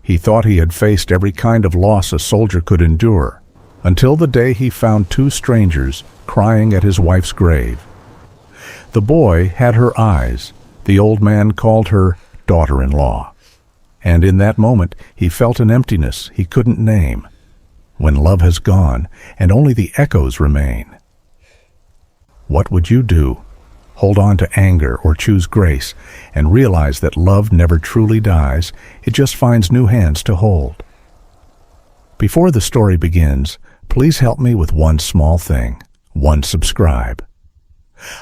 He thought he had faced every kind of loss a soldier could endure, until the day he found two strangers crying at his wife's grave. The boy had her eyes. The old man called her daughter-in-law. And in that moment he felt an emptiness he couldn't name. When love has gone and only the echoes remain. What would you do? Hold on to anger or choose grace and realize that love never truly dies, it just finds new hands to hold. Before the story begins, please help me with one small thing. One subscribe.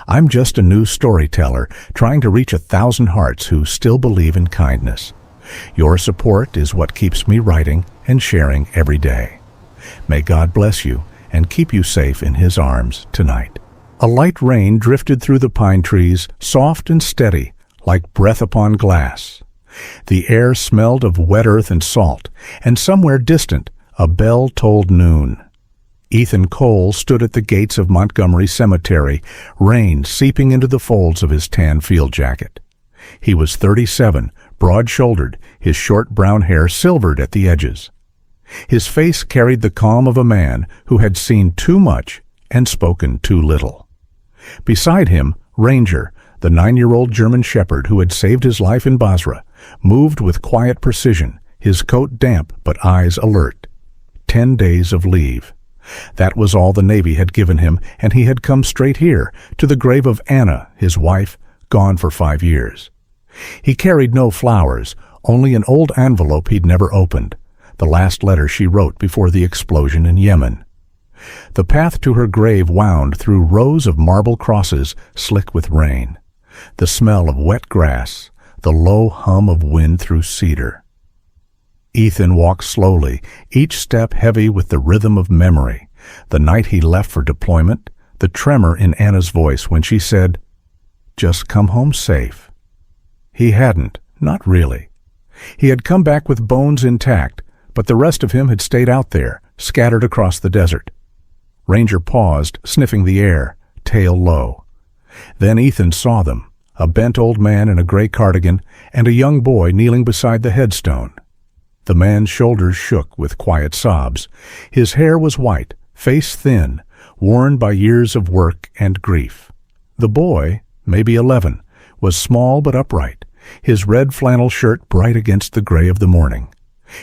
I'm just a new storyteller trying to reach 1,000 hearts who still believe in kindness. Your support is what keeps me writing and sharing every day. May God bless you and keep you safe in His arms tonight. A light rain drifted through the pine trees, soft and steady, like breath upon glass. The air smelled of wet earth and salt, and somewhere distant, a bell tolled noon. Ethan Cole stood at the gates of Montgomery Cemetery, rain seeping into the folds of his tan field jacket. He was 37, broad-shouldered, his short brown hair silvered at the edges. His face carried the calm of a man who had seen too much and spoken too little. Beside him, Ranger, the 9-year-old German shepherd who had saved his life in Basra, moved with quiet precision, his coat damp but eyes alert. 10 days of leave. That was all the Navy had given him, and he had come straight here, to the grave of Anna, his wife, gone for 5 years. He carried no flowers, only an old envelope he'd never opened, the last letter she wrote before the explosion in Yemen. The path to her grave wound through rows of marble crosses slick with rain, the smell of wet grass, the low hum of wind through cedar. Ethan walked slowly, each step heavy with the rhythm of memory, the night he left for deployment, the tremor in Anna's voice when she said, "Just come home safe." He hadn't, not really. He had come back with bones intact, but the rest of him had stayed out there, scattered across the desert. Ranger paused, sniffing the air, tail low. Then Ethan saw them, a bent old man in a gray cardigan and a young boy kneeling beside the headstone. The man's shoulders shook with quiet sobs. His hair was white, face thin, worn by years of work and grief. The boy, maybe 11, was small but upright, his red flannel shirt bright against the gray of the morning.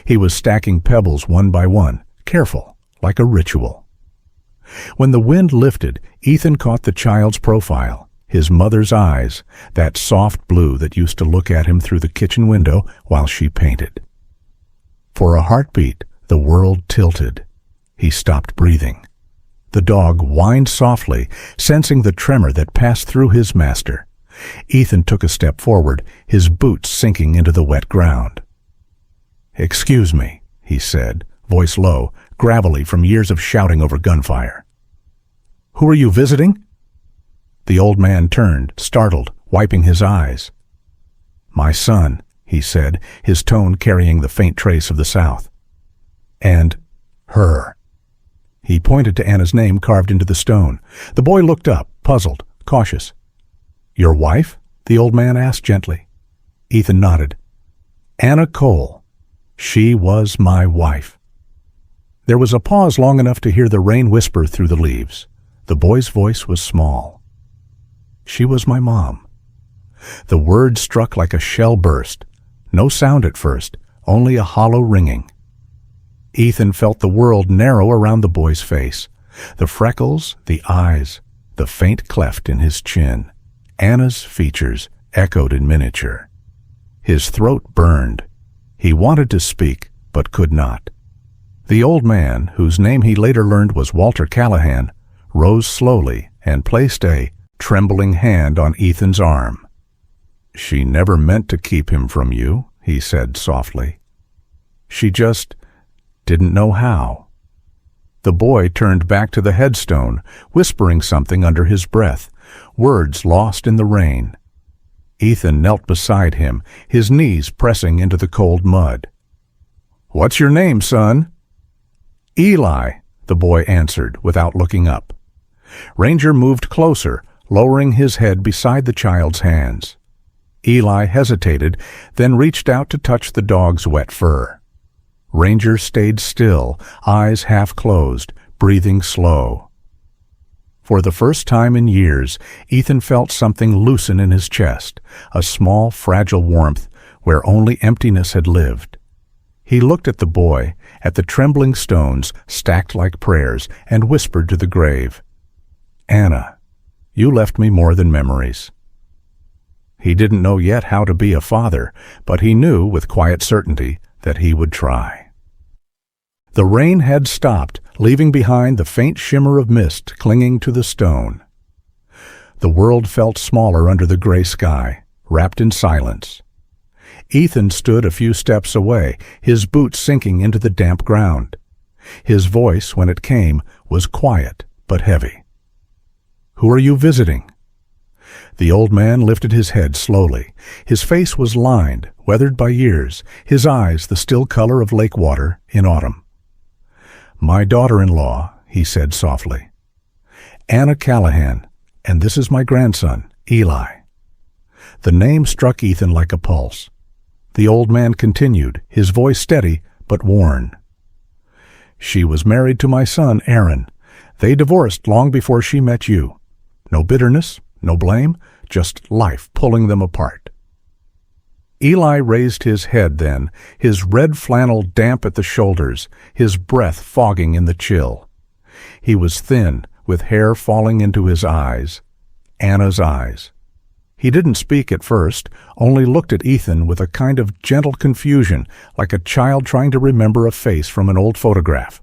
He was stacking pebbles one by one, careful, like a ritual. When the wind lifted, Ethan caught the child's profile, his mother's eyes, that soft blue that used to look at him through the kitchen window while she painted. For a heartbeat, the world tilted. He stopped breathing. The dog whined softly, sensing the tremor that passed through his master. Ethan took a step forward, his boots sinking into the wet ground. "Excuse me," he said, voice low, gravelly from years of shouting over gunfire. "Who are you visiting?" The old man turned, startled, wiping his eyes. "My son," he said, his tone carrying the faint trace of the South. "And her." He pointed to Anna's name carved into the stone. The boy looked up, puzzled, cautious. "Your wife?" the old man asked gently. Ethan nodded. "Anna Cole. She was my wife." There was a pause long enough to hear the rain whisper through the leaves. The boy's voice was small. "She was my mom." The word struck like a shell burst. No sound at first, only a hollow ringing. Ethan felt the world narrow around the boy's face. The freckles, the eyes, the faint cleft in his chin. Anna's features echoed in miniature. His throat burned. He wanted to speak, but could not. The old man, whose name he later learned was Walter Callahan, rose slowly and placed a trembling hand on Ethan's arm. "She never meant to keep him from you," he said softly. "She just didn't know how." The boy turned back to the headstone, whispering something under his breath, words lost in the rain. Ethan knelt beside him, his knees pressing into the cold mud. "What's your name, son?" "Eli," the boy answered without looking up. Ranger moved closer, lowering his head beside the child's hands. Eli hesitated, then reached out to touch the dog's wet fur. Ranger stayed still, eyes half closed, breathing slow. For the first time in years, Ethan felt something loosen in his chest, a small, fragile warmth where only emptiness had lived. He looked at the boy, at the trembling stones stacked like prayers, and whispered to the grave, "Anna, you left me more than memories." He didn't know yet how to be a father, but he knew with quiet certainty that he would try. The rain had stopped, leaving behind the faint shimmer of mist clinging to the stone. The world felt smaller under the gray sky, wrapped in silence. Ethan stood a few steps away, his boots sinking into the damp ground. His voice, when it came, was quiet but heavy. "Who are you visiting?" The old man lifted his head slowly. His face was lined, weathered by years, his eyes the still color of lake water in autumn. "My daughter-in-law," he said softly. "Anna Callahan, and this is my grandson, Eli." The name struck Ethan like a pulse. The old man continued, his voice steady but worn. "She was married to my son, Aaron. They divorced long before she met you. No bitterness, no blame, just life pulling them apart." Eli raised his head then, his red flannel damp at the shoulders, his breath fogging in the chill. He was thin, with hair falling into his eyes. Anna's eyes. He didn't speak at first, only looked at Ethan with a kind of gentle confusion, like a child trying to remember a face from an old photograph.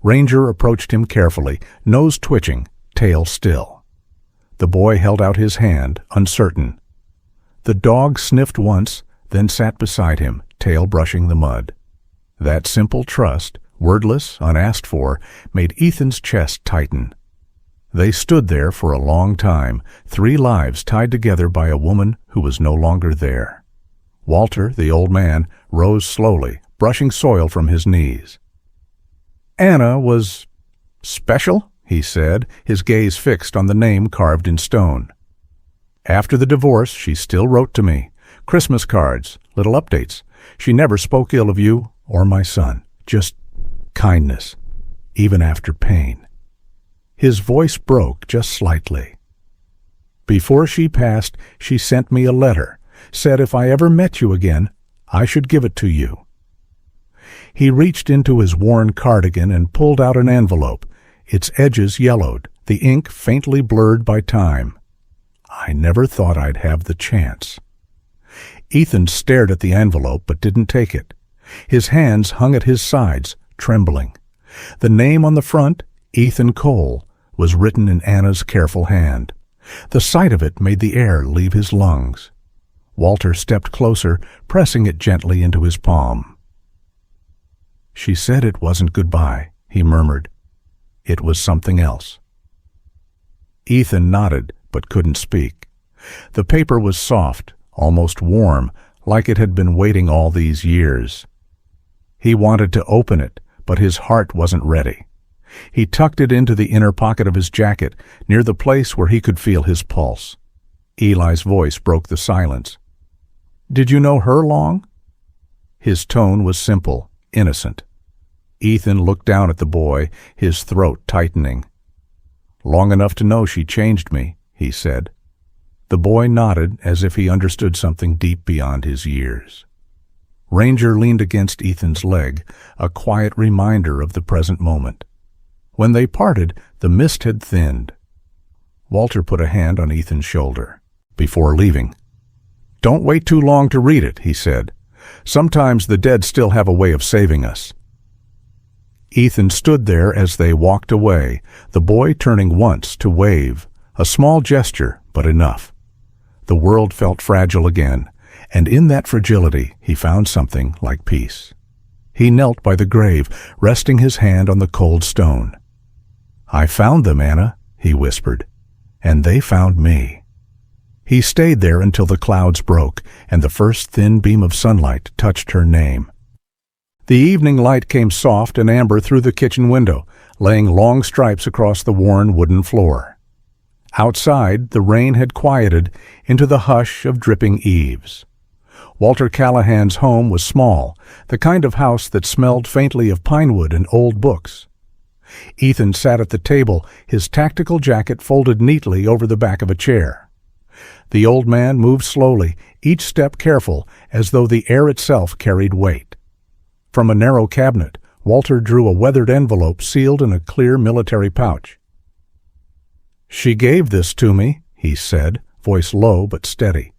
Ranger approached him carefully, nose twitching, tail still. The boy held out his hand, uncertain. The dog sniffed once, then sat beside him, tail brushing the mud. That simple trust, wordless, unasked for, made Ethan's chest tighten. They stood there for a long time, 3 lives tied together by a woman who was no longer there. Walter, the old man, rose slowly, brushing soil from his knees. "Anna was special?" he said, his gaze fixed on the name carved in stone. "After the divorce, she still wrote to me. Christmas cards, little updates. She never spoke ill of you or my son, just kindness, even after pain." His voice broke just slightly. "Before she passed, she sent me a letter, said if I ever met you again, I should give it to you." He reached into his worn cardigan and pulled out an envelope, its edges yellowed, the ink faintly blurred by time. "I never thought I'd have the chance." Ethan stared at the envelope but didn't take it. His hands hung at his sides, trembling. The name on the front, Ethan Cole, was written in Anna's careful hand. The sight of it made the air leave his lungs. Walter stepped closer, pressing it gently into his palm. "She said it wasn't goodbye," he murmured. "It was something else." Ethan nodded, but couldn't speak. The paper was soft, almost warm, like it had been waiting all these years. He wanted to open it, but his heart wasn't ready. He tucked it into the inner pocket of his jacket, near the place where he could feel his pulse. Eli's voice broke the silence. "Did you know her long?" His tone was simple, innocent. Ethan looked down at the boy, his throat tightening. "Long enough to know she changed me," he said. The boy nodded as if he understood something deep beyond his years. Ranger leaned against Ethan's leg, a quiet reminder of the present moment. When they parted, the mist had thinned. Walter put a hand on Ethan's shoulder. Before leaving, "Don't wait too long to read it," he said. "Sometimes the dead still have a way of saving us." Ethan stood there as they walked away, the boy turning once to wave, a small gesture, but enough. The world felt fragile again, and in that fragility he found something like peace. He knelt by the grave, resting his hand on the cold stone. "I found them, Anna," he whispered, "and they found me." He stayed there until the clouds broke, and the first thin beam of sunlight touched her name. The evening light came soft and amber through the kitchen window, laying long stripes across the worn wooden floor. Outside, the rain had quieted into the hush of dripping eaves. Walter Callahan's home was small, the kind of house that smelled faintly of pinewood and old books. Ethan sat at the table, his tactical jacket folded neatly over the back of a chair. The old man moved slowly, each step careful, as though the air itself carried weight. From a narrow cabinet, Walter drew a weathered envelope sealed in a clear military pouch. "She gave this to me," he said, voice low but steady.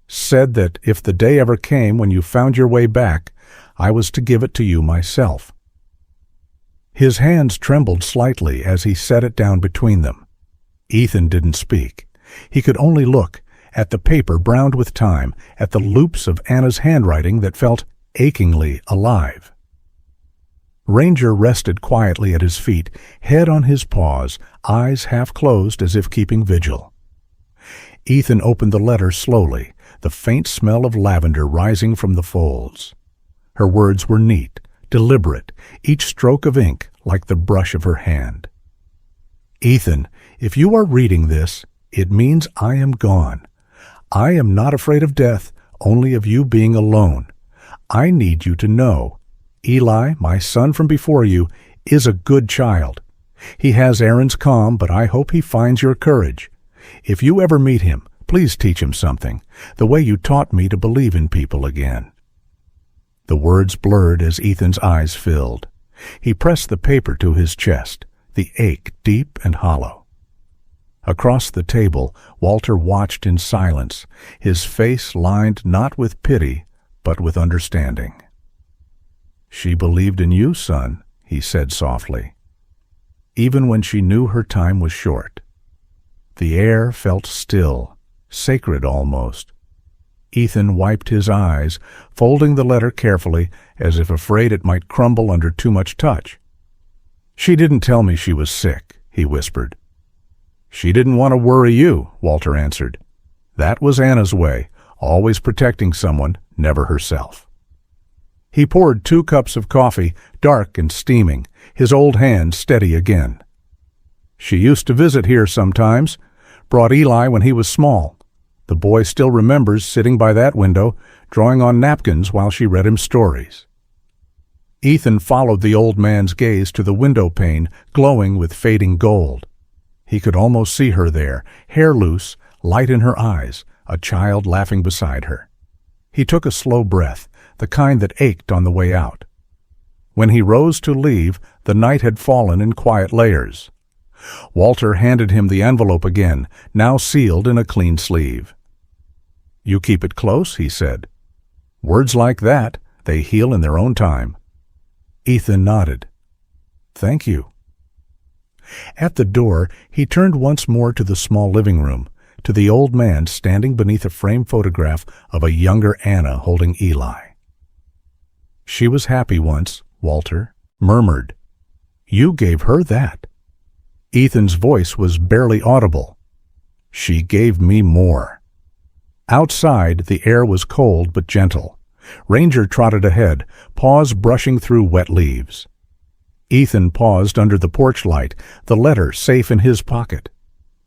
"Said that if the day ever came when you found your way back, I was to give it to you myself." His hands trembled slightly as he set it down between them. Ethan didn't speak. He could only look, at the paper browned with time, at the loops of Anna's handwriting that felt achingly alive. Ranger rested quietly at his feet, head on his paws, eyes half closed as if keeping vigil. Ethan opened the letter slowly, the faint smell of lavender rising from the folds. Her words were neat, deliberate, each stroke of ink like the brush of her hand. "Ethan, if you are reading this, it means I am gone. I am not afraid of death, only of you being alone. I need you to know. Eli, my son from before you, is a good child. He has Aaron's calm, but I hope he finds your courage. If you ever meet him, please teach him something, the way you taught me to believe in people again." The words blurred as Ethan's eyes filled. He pressed the paper to his chest, the ache deep and hollow. Across the table, Walter watched in silence, his face lined not with pity, but with understanding. "She believed in you, son," he said softly, even when she knew her time was short. The air felt still, sacred almost. Ethan wiped his eyes, folding the letter carefully, as if afraid it might crumble under too much touch. "She didn't tell me she was sick," he whispered. "She didn't want to worry you," Walter answered. "That was Anna's way, always protecting someone, never herself." He poured 2 cups of coffee, dark and steaming, his old hand steady again. "She used to visit here sometimes, brought Eli when he was small. The boy still remembers sitting by that window, drawing on napkins while she read him stories." Ethan followed the old man's gaze to the window pane, glowing with fading gold. He could almost see her there, hair loose, light in her eyes, a child laughing beside her. He took a slow breath, the kind that ached on the way out. When he rose to leave, the night had fallen in quiet layers. Walter handed him the envelope again, now sealed in a clean sleeve. "You keep it close," he said. "Words like that, they heal in their own time." Ethan nodded. "Thank you." At the door, he turned once more to the small living room, to the old man standing beneath a framed photograph of a younger Anna holding Eli. "She was happy once," Walter murmured. "You gave her that." Ethan's voice was barely audible. "She gave me more." Outside, the air was cold but gentle. Ranger trotted ahead, paws brushing through wet leaves. Ethan paused under the porch light, the letter safe in his pocket.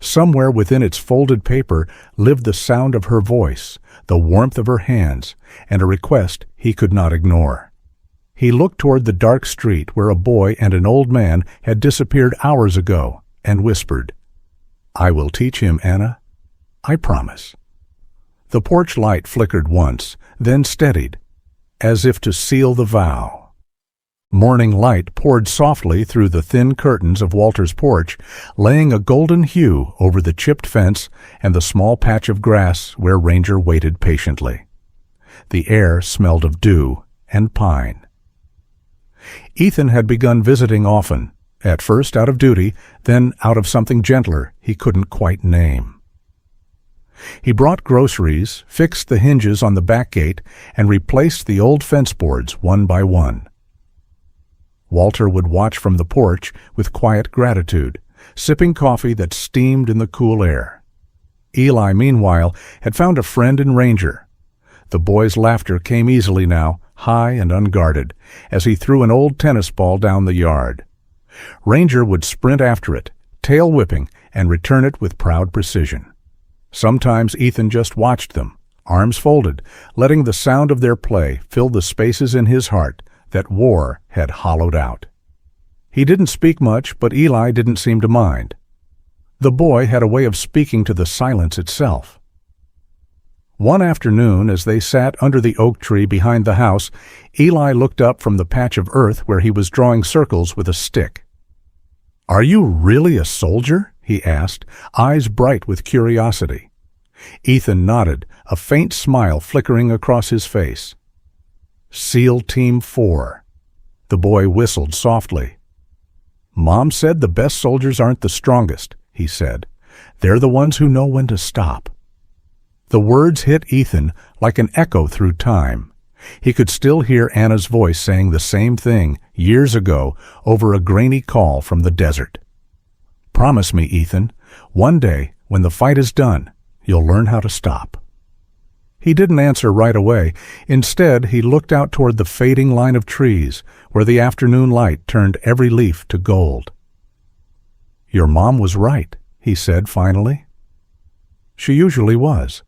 Somewhere within its folded paper lived the sound of her voice, the warmth of her hands, and a request he could not ignore. He looked toward the dark street where a boy and an old man had disappeared hours ago, and whispered, "I will teach him, Anna. I promise." The porch light flickered once, then steadied, as if to seal the vow. Morning light poured softly through the thin curtains of Walter's porch, laying a golden hue over the chipped fence and the small patch of grass where Ranger waited patiently. The air smelled of dew and pine. Ethan had begun visiting often, at first out of duty, then out of something gentler he couldn't quite name. He brought groceries, fixed the hinges on the back gate, and replaced the old fence boards one by one. Walter would watch from the porch with quiet gratitude, sipping coffee that steamed in the cool air. Eli, meanwhile, had found a friend in Ranger. The boy's laughter came easily now, high and unguarded, as he threw an old tennis ball down the yard. Ranger would sprint after it, tail whipping, and return it with proud precision. Sometimes Ethan just watched them, arms folded, letting the sound of their play fill the spaces in his heart that war had hollowed out. He didn't speak much, but Eli didn't seem to mind. The boy had a way of speaking to the silence itself. One afternoon, as they sat under the oak tree behind the house, Eli looked up from the patch of earth where he was drawing circles with a stick. "Are you really a soldier?" he asked, eyes bright with curiosity. Ethan nodded, a faint smile flickering across his face. "SEAL Team 4. The boy whistled softly. "Mom said the best soldiers aren't the strongest," he said. "They're the ones who know when to stop." The words hit Ethan like an echo through time. He could still hear Anna's voice saying the same thing years ago over a grainy call from the desert. "Promise me, Ethan, one day, when the fight is done, you'll learn how to stop." He didn't answer right away. Instead, he looked out toward the fading line of trees where the afternoon light turned every leaf to gold. "Your mom was right," he said finally. "She usually was."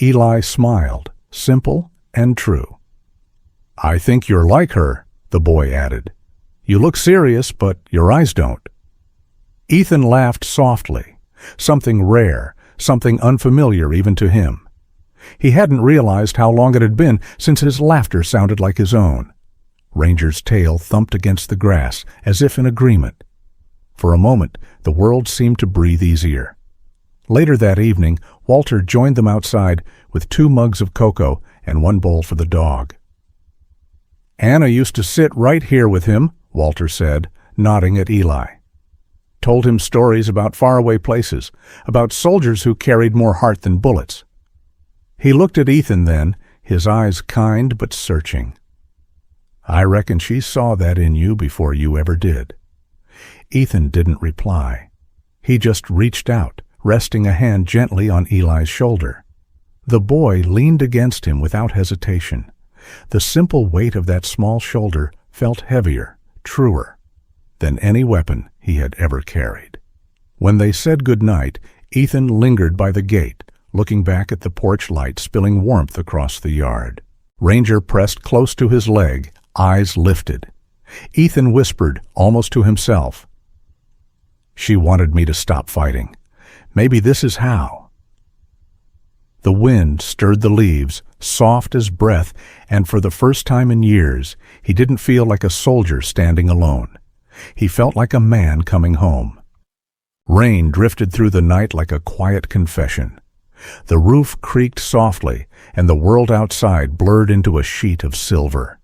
Eli smiled, simple and true. "I think you're like her," the boy added. "You look serious, but your eyes don't." Ethan laughed softly, something rare, something unfamiliar even to him. He hadn't realized how long it had been since his laughter sounded like his own. Ranger's tail thumped against the grass, as if in agreement. For a moment, the world seemed to breathe easier. Later that evening, Walter joined them outside with 2 mugs of cocoa and 1 bowl for the dog. "Anna used to sit right here with him," Walter said, nodding at Eli. "Told him stories about faraway places, about soldiers who carried more heart than bullets." He looked at Ethan then, his eyes kind but searching. "I reckon she saw that in you before you ever did." Ethan didn't reply. He just reached out, resting a hand gently on Eli's shoulder. The boy leaned against him without hesitation. The simple weight of that small shoulder felt heavier, truer, than any weapon he had ever carried. When they said good night, Ethan lingered by the gate, looking back at the porch light spilling warmth across the yard. Ranger pressed close to his leg, eyes lifted. Ethan whispered, almost to himself, "She wanted me to stop fighting. Maybe this is how." The wind stirred the leaves, soft as breath, and for the first time in years, he didn't feel like a soldier standing alone. He felt like a man coming home. Rain drifted through the night like a quiet confession. The roof creaked softly, and the world outside blurred into a sheet of silver.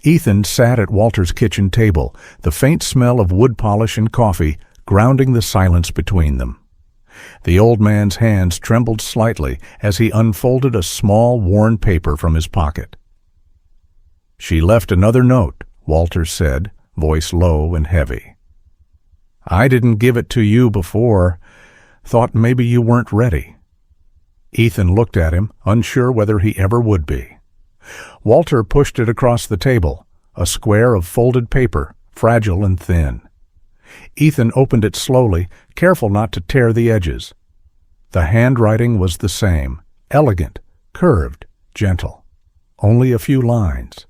Ethan sat at Walter's kitchen table, the faint smell of wood polish and coffee grounding the silence between them. The old man's hands trembled slightly as he unfolded a small, worn paper from his pocket. "She left another note," Walter said, voice low and heavy. "I didn't give it to you before. Thought maybe you weren't ready." Ethan looked at him, unsure whether he ever would be. Walter pushed it across the table, a square of folded paper, fragile and thin. Ethan opened it slowly, careful not to tear the edges. The handwriting was the same, elegant, curved, gentle. Only a few lines.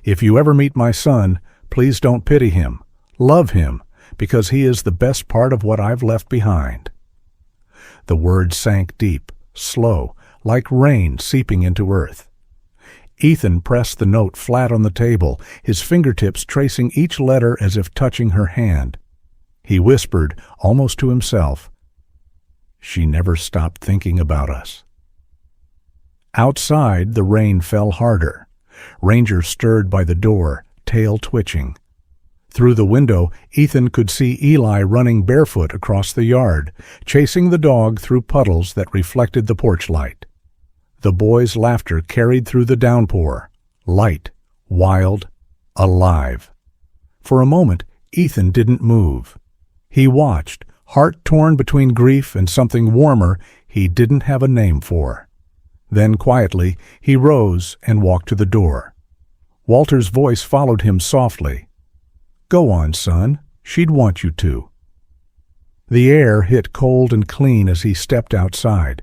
"If you ever meet my son, please don't pity him. Love him, because he is the best part of what I've left behind." The words sank deep, slow, like rain seeping into earth. Ethan pressed the note flat on the table, his fingertips tracing each letter as if touching her hand. He whispered, almost to himself, "She never stopped thinking about us." Outside, the rain fell harder. Ranger stirred by the door, tail twitching. Through the window, Ethan could see Eli running barefoot across the yard, chasing the dog through puddles that reflected the porch light. The boy's laughter carried through the downpour, light, wild, alive. For a moment, Ethan didn't move. He watched, heart torn between grief and something warmer he didn't have a name for. Then quietly, he rose and walked to the door. Walter's voice followed him softly. "Go on, son. She'd want you to." The air hit cold and clean as he stepped outside.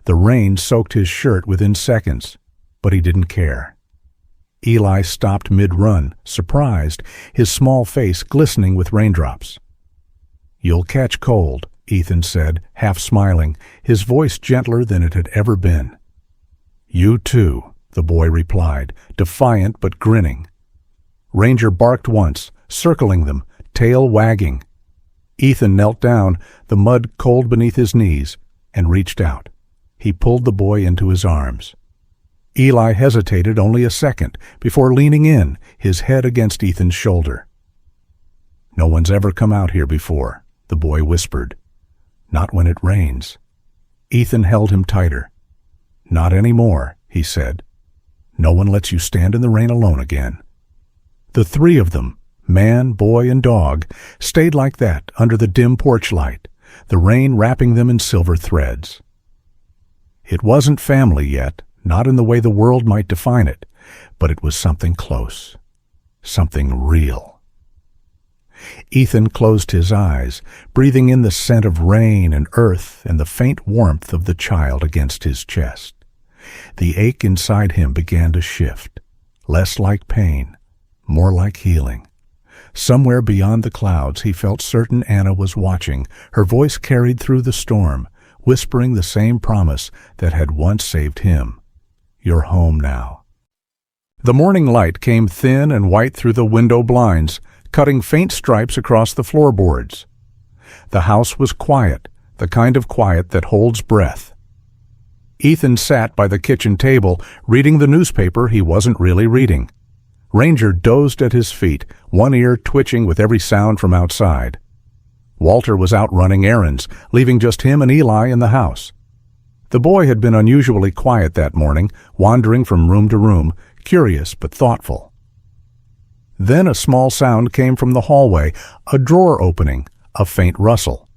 The rain soaked his shirt within seconds, but he didn't care. Eli stopped mid-run, surprised, his small face glistening with raindrops. "You'll catch cold," Ethan said, half smiling, his voice gentler than it had ever been. "You too," the boy replied, defiant but grinning. Ranger barked once, circling them, tail wagging. Ethan knelt down, the mud cold beneath his knees, and reached out. He pulled the boy into his arms. Eli hesitated only a second before leaning in, his head against Ethan's shoulder. "No one's ever come out here before," the boy whispered. "Not when it rains." Ethan held him tighter. "Not anymore," he said. "No one lets you stand in the rain alone again." The three of them, man, boy, and dog, stayed like that under the dim porch light, the rain wrapping them in silver threads. It wasn't family yet, not in the way the world might define it, but it was something close, something real. Ethan closed his eyes, breathing in the scent of rain and earth and the faint warmth of the child against his chest. The ache inside him began to shift, less like pain, more like healing. Somewhere beyond the clouds he felt certain Anna was watching, her voice carried through the storm, whispering the same promise that had once saved him. "You're home now." The morning light came thin and white through the window blinds, cutting faint stripes across the floorboards. The house was quiet, the kind of quiet that holds breath. Ethan sat by the kitchen table, reading the newspaper he wasn't really reading. Ranger dozed at his feet, one ear twitching with every sound from outside. Walter was out running errands, leaving just him and Eli in the house. The boy had been unusually quiet that morning, wandering from room to room, curious but thoughtful. Then a small sound came from the hallway, a drawer opening, a faint rustle.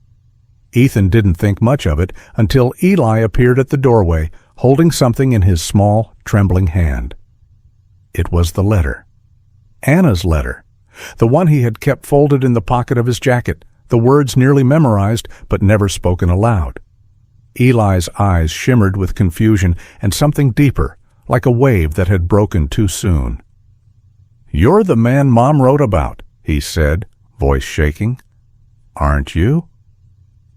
Ethan didn't think much of it until Eli appeared at the doorway, holding something in his small, trembling hand. It was the letter. Anna's letter. The one he had kept folded in the pocket of his jacket, the words nearly memorized but never spoken aloud. Eli's eyes shimmered with confusion and something deeper, like a wave that had broken too soon. "You're the man Mom wrote about," he said, voice shaking. "Aren't you?"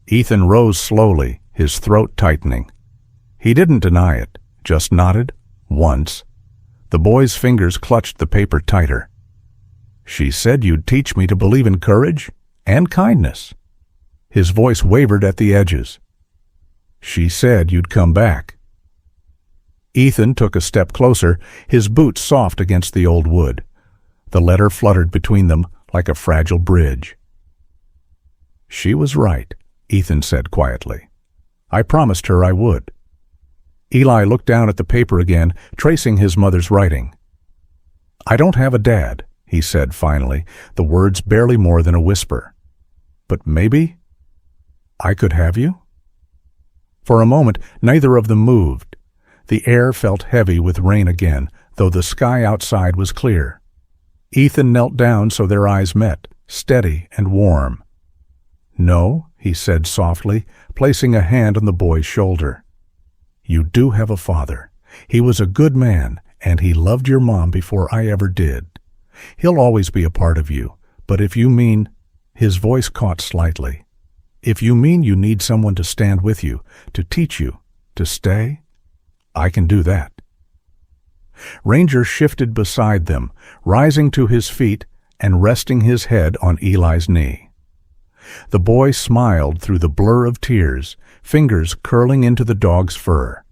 Ethan rose slowly, his throat tightening. He didn't deny it, just nodded, once. The boy's fingers clutched the paper tighter. "She said you'd teach me to believe in courage and kindness." His voice wavered at the edges. "She said you'd come back." Ethan took a step closer, his boots soft against the old wood. The letter fluttered between them like a fragile bridge. "She was right," Ethan said quietly. "I promised her I would." Eli looked down at the paper again, tracing his mother's writing. "I don't have a dad," he said finally, the words barely more than a whisper. "But maybe I could have you?" For a moment, neither of them moved. The air felt heavy with rain again, though the sky outside was clear. Ethan knelt down so their eyes met, steady and warm. "No," he said softly, placing a hand on the boy's shoulder. "You do have a father. He was a good man, and he loved your mom before I ever did. He'll always be a part of you, but if you mean—" his voice caught slightly. "If you mean you need someone to stand with you, to teach you, to stay, I can do that." Ranger shifted beside them, rising to his feet and resting his head on Eli's knee. The boy smiled through the blur of tears, fingers curling into the dog's fur.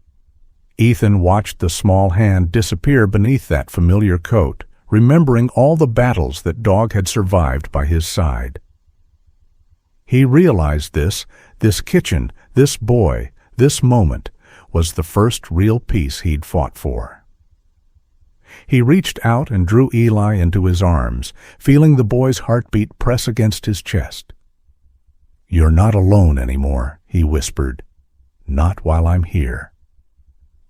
Ethan watched the small hand disappear beneath that familiar coat, remembering all the battles that dog had survived by his side. He realized this kitchen, this boy, this moment, was the first real peace he'd fought for. He reached out and drew Eli into his arms, feeling the boy's heartbeat press against his chest. "You're not alone anymore," he whispered. "Not while I'm here."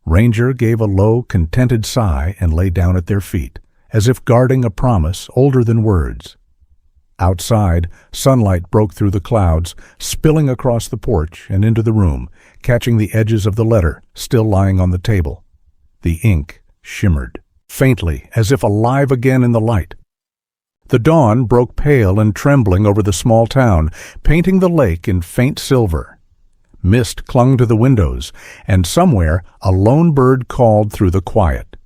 Ranger gave a low, contented sigh and lay down at their feet, as if guarding a promise older than words. Outside, sunlight broke through the clouds, spilling across the porch and into the room, catching the edges of the letter still lying on the table. The ink shimmered, faintly, as if alive again in the light. The dawn broke pale and trembling over the small town, painting the lake in faint silver. Mist clung to the windows, and somewhere a lone bird called through the quiet.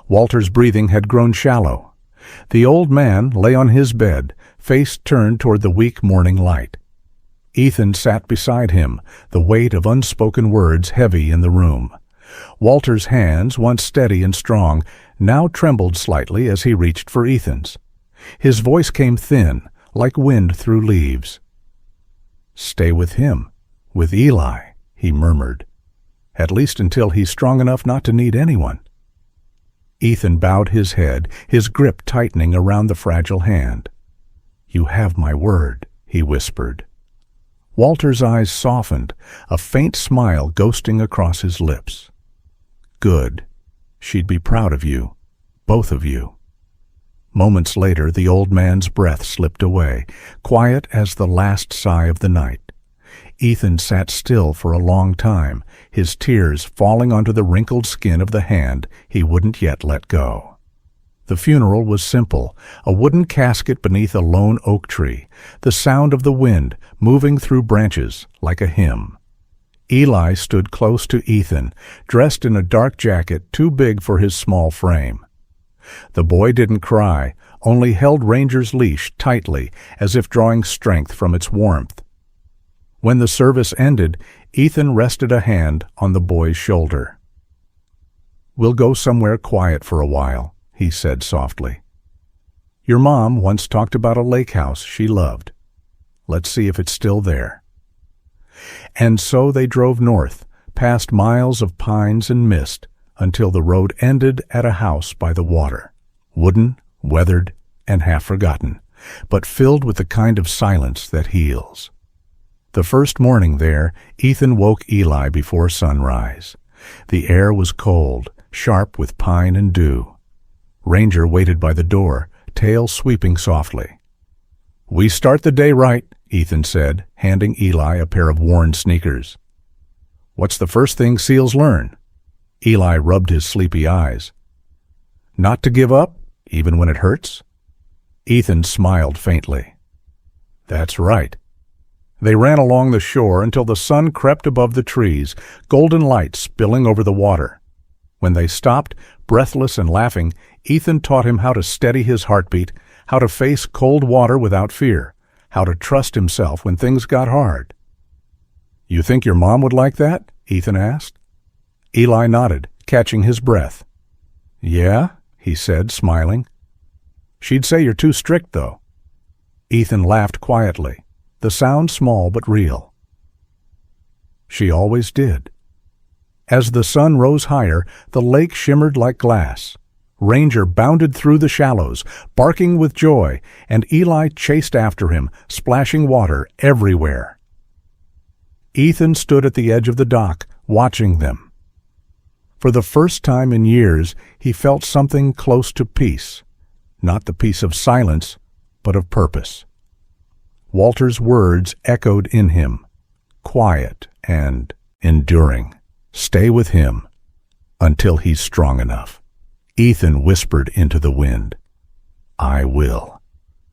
Walter's breathing had grown shallow. The old man lay on his bed, face turned toward the weak morning light. Ethan sat beside him, the weight of unspoken words heavy in the room. Walter's hands, once steady and strong, now trembled slightly as he reached for Ethan's. His voice came thin, like wind through leaves. "Stay with him, with Eli," he murmured, "at least until he's strong enough not to need anyone." Ethan bowed his head, his grip tightening around the fragile hand. "You have my word," he whispered. Walter's eyes softened, a faint smile ghosting across his lips. "Good. She'd be proud of you, both of you." Moments later, the old man's breath slipped away, quiet as the last sigh of the night. Ethan sat still for a long time, his tears falling onto the wrinkled skin of the hand he wouldn't yet let go. The funeral was simple, a wooden casket beneath a lone oak tree, the sound of the wind moving through branches like a hymn. Eli stood close to Ethan, dressed in a dark jacket too big for his small frame. The boy didn't cry, only held Ranger's leash tightly, as if drawing strength from its warmth. When the service ended, Ethan rested a hand on the boy's shoulder. "We'll go somewhere quiet for a while," he said softly. "Your mom once talked about a lake house she loved. Let's see if it's still there." And so they drove north, past miles of pines and mist, until the road ended at a house by the water, wooden, weathered, and half forgotten, but filled with the kind of silence that heals. The first morning there, Ethan woke Eli before sunrise. The air was cold, sharp with pine and dew. Ranger waited by the door, tail sweeping softly. "We start the day right," Ethan said, handing Eli a pair of worn sneakers. "What's the first thing seals learn?" Eli rubbed his sleepy eyes. "Not to give up, even when it hurts?" Ethan smiled faintly. "That's right." They ran along the shore until the sun crept above the trees, golden light spilling over the water. When they stopped, breathless and laughing, Ethan taught him how to steady his heartbeat, how to face cold water without fear, how to trust himself when things got hard. "You think your mom would like that?" Ethan asked. Eli nodded, catching his breath. "Yeah," he said, smiling. "She'd say you're too strict, though." Ethan laughed quietly, the sound small but real. She always did. As the sun rose higher, the lake shimmered like glass. Ranger bounded through the shallows, barking with joy, and Eli chased after him, splashing water everywhere. Ethan stood at the edge of the dock, watching them. For the first time in years, he felt something close to peace, not the peace of silence, but of purpose. Walter's words echoed in him, quiet and enduring. "Stay with him until he's strong enough." Ethan whispered into the wind, "I will."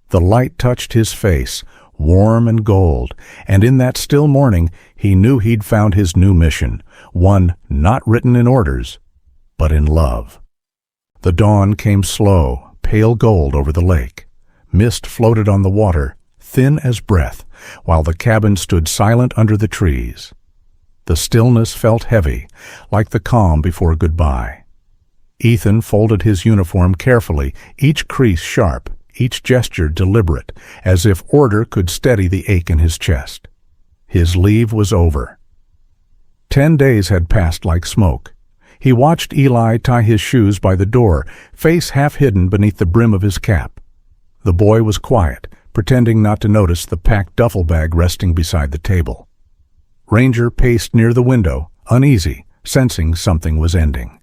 The light touched his face, warm and gold, and in that still morning he knew he'd found his new mission, one not written in orders, but in love. The dawn came slow, pale gold over the lake. Mist floated on the water, thin as breath, while the cabin stood silent under the trees. The stillness felt heavy, like the calm before goodbye. Ethan folded his uniform carefully, each crease sharp, each gesture deliberate, as if order could steady the ache in his chest. His leave was over. 10 days had passed like smoke. He watched Eli tie his shoes by the door, face half hidden beneath the brim of his cap. The boy was quiet, pretending not to notice the packed duffel bag resting beside the table. Ranger paced near the window, uneasy, sensing something was ending.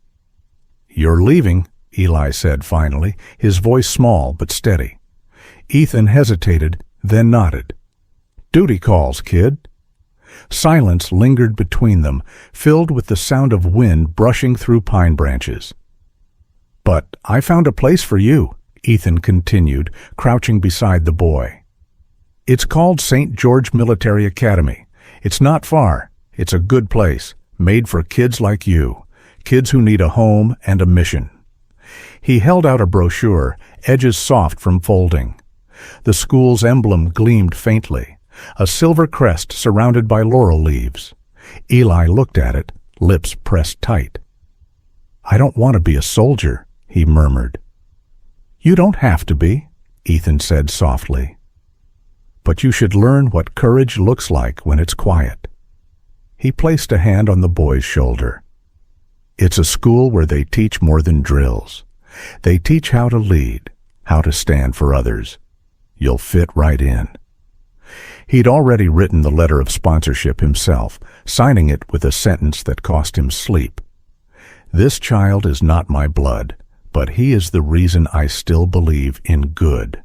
"You're leaving," Eli said finally, his voice small but steady. Ethan hesitated, then nodded. "Duty calls, kid." Silence lingered between them, filled with the sound of wind brushing through pine branches. "But I found a place for you," Ethan continued, crouching beside the boy. "It's called St. George Military Academy. It's not far. It's a good place, made for kids like you, kids who need a home and a mission." He held out a brochure, edges soft from folding. The school's emblem gleamed faintly, a silver crest surrounded by laurel leaves. Eli looked at it, lips pressed tight. "I don't want to be a soldier," he murmured. "You don't have to be," Ethan said softly. "But you should learn what courage looks like when it's quiet." He placed a hand on the boy's shoulder. "It's a school where they teach more than drills. They teach how to lead, how to stand for others. You'll fit right in." He'd already written the letter of sponsorship himself, signing it with a sentence that cost him sleep. "This child is not my blood, but he is the reason I still believe in good."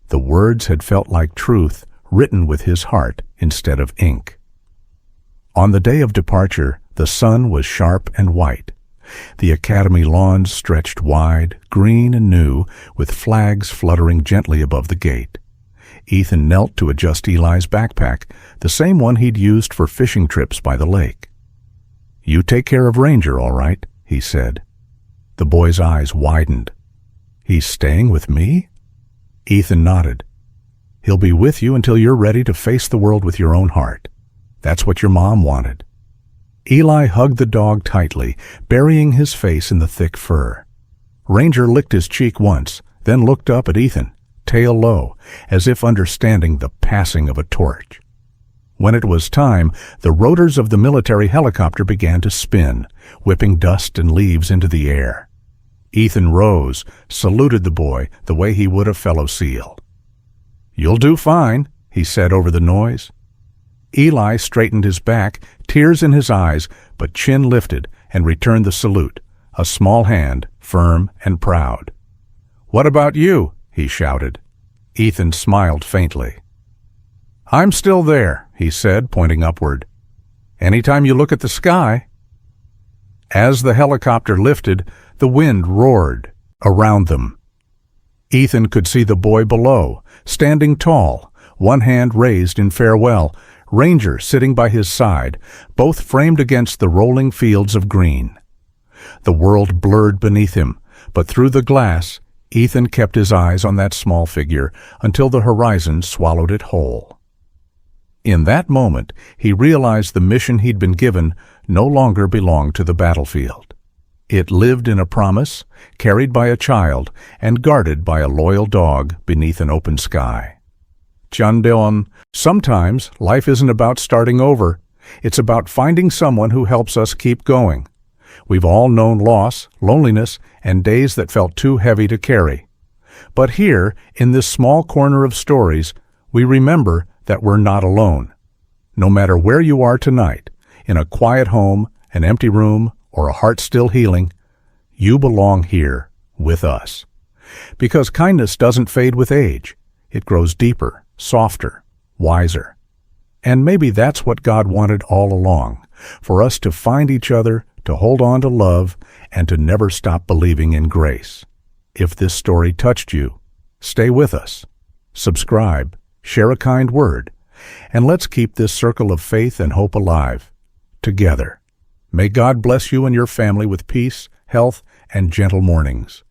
The words had felt like truth, written with his heart instead of ink. On the day of departure, the sun was sharp and white. The academy lawns stretched wide, green and new, with flags fluttering gently above the gate. Ethan knelt to adjust Eli's backpack, the same one he'd used for fishing trips by the lake. "You take care of Ranger, all right," he said. The boy's eyes widened. "He's staying with me?" Ethan nodded. "He'll be with you until you're ready to face the world with your own heart. That's what your mom wanted." Eli hugged the dog tightly, burying his face in the thick fur. Ranger licked his cheek once, then looked up at Ethan, tail low, as if understanding the passing of a torch. When it was time, the rotors of the military helicopter began to spin, whipping dust and leaves into the air. Ethan rose, saluted the boy the way he would a fellow SEAL. "You'll do fine," he said over the noise. Eli straightened his back, tears in his eyes, but chin lifted and returned the salute, a small hand, firm and proud. "What about you?" he shouted. Ethan smiled faintly. "I'm still there," he said, pointing upward. "Anytime you look at the sky." As the helicopter lifted, the wind roared around them. Ethan could see the boy below, standing tall, one hand raised in farewell, Ranger sitting by his side, both framed against the rolling fields of green. The world blurred beneath him, but through the glass, Ethan kept his eyes on that small figure until the horizon swallowed it whole. In that moment, he realized the mission he'd been given no longer belonged to the battlefield. It lived in a promise, carried by a child, and guarded by a loyal dog beneath an open sky. Chandeon, sometimes life isn't about starting over. It's about finding someone who helps us keep going. We've all known loss, loneliness, and days that felt too heavy to carry. But here, in this small corner of stories, we remember that we're not alone. No matter where you are tonight, in a quiet home, an empty room, or a heart still healing, you belong here with us. Because kindness doesn't fade with age. It grows deeper, softer, wiser. And maybe that's what God wanted all along, for us to find each other, to hold on to love, and to never stop believing in grace. If this story touched you, stay with us. Subscribe, share a kind word, and let's keep this circle of faith and hope alive, together. May God bless you and your family with peace, health, and gentle mornings.